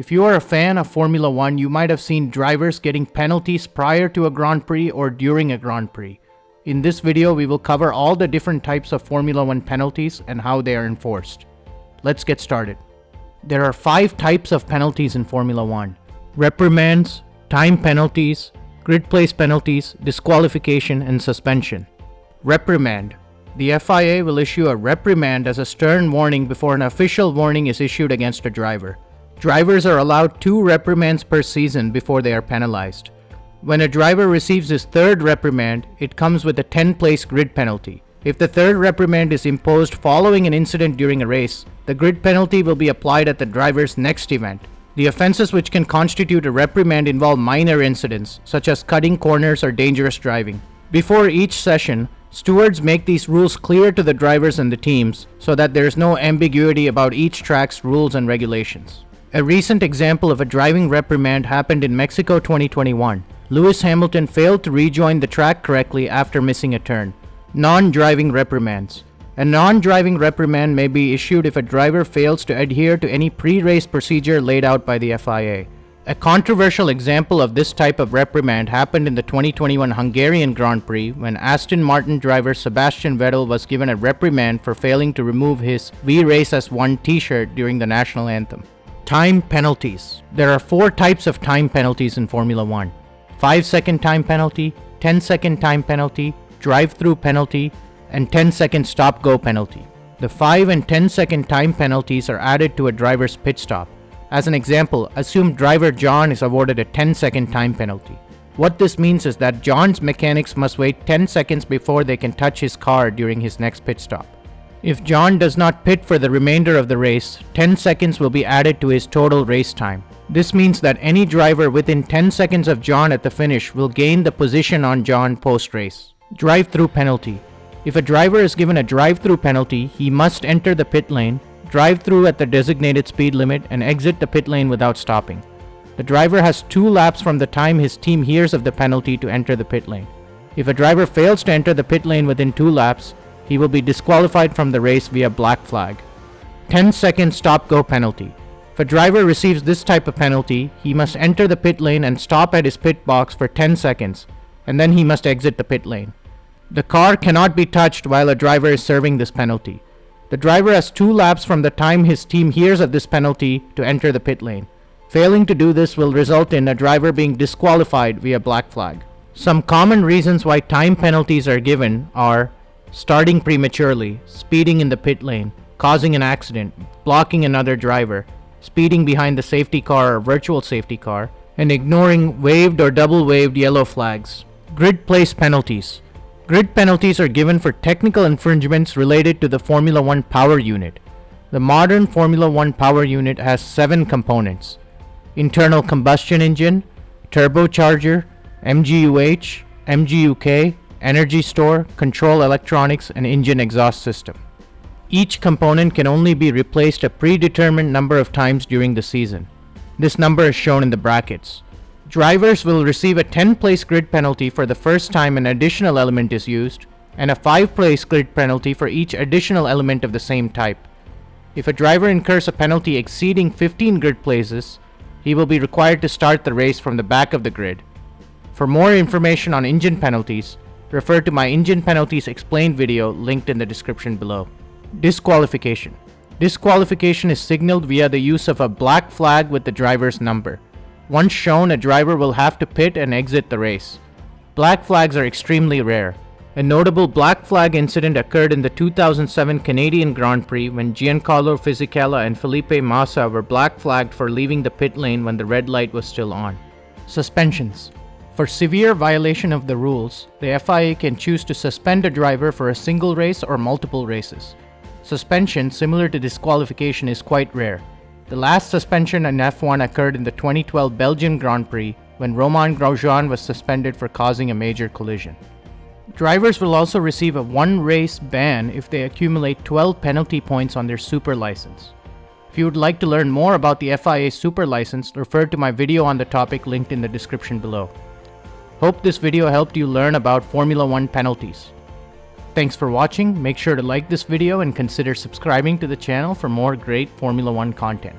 If you are a fan of Formula 1, you might have seen drivers getting penalties prior to a Grand Prix or during a Grand Prix. In this video, we will cover all the different types of Formula 1 penalties and how they are enforced. Let's get started. There are 5 types of penalties in Formula 1. Reprimands, time penalties, grid place penalties, disqualification, and suspension. Reprimand. The FIA will issue a reprimand as a stern warning before an official warning is issued against a driver. Drivers are allowed 2 reprimands per season before they are penalized. When a driver receives his 3rd reprimand, it comes with a 10-place grid penalty. If the 3rd reprimand is imposed following an incident during a race, the grid penalty will be applied at the driver's next event. The offenses which can constitute a reprimand involve minor incidents, such as cutting corners or dangerous driving. Before each session, stewards make these rules clear to the drivers and the teams so that there is no ambiguity about each track's rules and regulations. A recent example of a driving reprimand happened in Mexico 2021. Lewis Hamilton failed to rejoin the track correctly after missing a turn. Non-driving reprimands. A non-driving reprimand may be issued if a driver fails to adhere to any pre-race procedure laid out by the FIA. A controversial example of this type of reprimand happened in the 2021 Hungarian Grand Prix when Aston Martin driver Sebastian Vettel was given a reprimand for failing to remove his "We Race as One" t-shirt during the national anthem. Time penalties. There are 4 types of time penalties in Formula 1. 5-second time penalty, 10-second time penalty, drive-through penalty, and 10-second stop-go penalty. The 5 and 10-second time penalties are added to a driver's pit stop. As an example, assume driver John is awarded a 10-second time penalty. What this means is that John's mechanics must wait 10 seconds before they can touch his car during his next pit stop. If John does not pit for the remainder of the race, 10 seconds will be added to his total race time. This means that any driver within 10 seconds of John at the finish will gain the position on John post-race. Drive-through penalty. If a driver is given a drive-through penalty, he must enter the pit lane, drive through at the designated speed limit, and exit the pit lane without stopping. The driver has 2 laps from the time his team hears of the penalty to enter the pit lane. If a driver fails to enter the pit lane within 2 laps, he will be disqualified from the race via black flag. 10-second stop-go penalty. If a driver receives this type of penalty, he must enter the pit lane and stop at his pit box for 10 seconds, and then he must exit the pit lane. The car cannot be touched while a driver is serving this penalty. The driver has 2 laps from the time his team hears of this penalty to enter the pit lane. Failing to do this will result in a driver being disqualified via black flag. Some common reasons why time penalties are given are starting prematurely, speeding in the pit lane, causing an accident, blocking another driver, speeding behind the safety car or virtual safety car, and ignoring waved or double waved yellow flags. Grid place penalties. Grid penalties are given for technical infringements related to the Formula 1 power unit. The modern Formula 1 power unit has 7 components: internal combustion engine, turbocharger, MGUH, MGUK, energy store, control electronics, and engine exhaust system. Each component can only be replaced a predetermined number of times during the season. This number is shown in the brackets. Drivers will receive a 10-place grid penalty for the first time an additional element is used, and a 5-place grid penalty for each additional element of the same type. If a driver incurs a penalty exceeding 15 grid places, he will be required to start the race from the back of the grid. For more information on engine penalties, refer to my Engine Penalties Explained video linked in the description below. Disqualification. Disqualification is signaled via the use of a black flag with the driver's number. Once shown, a driver will have to pit and exit the race. Black flags are extremely rare. A notable black flag incident occurred in the 2007 Canadian Grand Prix when Giancarlo Fisichella and Felipe Massa were black flagged for leaving the pit lane when the red light was still on. Suspensions. For severe violation of the rules, the FIA can choose to suspend a driver for a single race or multiple races. Suspension, similar to disqualification, is quite rare. The last suspension in F1 occurred in the 2012 Belgian Grand Prix when Romain Grosjean was suspended for causing a major collision. Drivers will also receive a 1-race ban if they accumulate 12 penalty points on their super license. If you would like to learn more about the FIA super license, refer to my video on the topic linked in the description below. Hope this video helped you learn about Formula 1 penalties. Thanks for watching. Make sure to like this video and consider subscribing to the channel for more great Formula 1 content.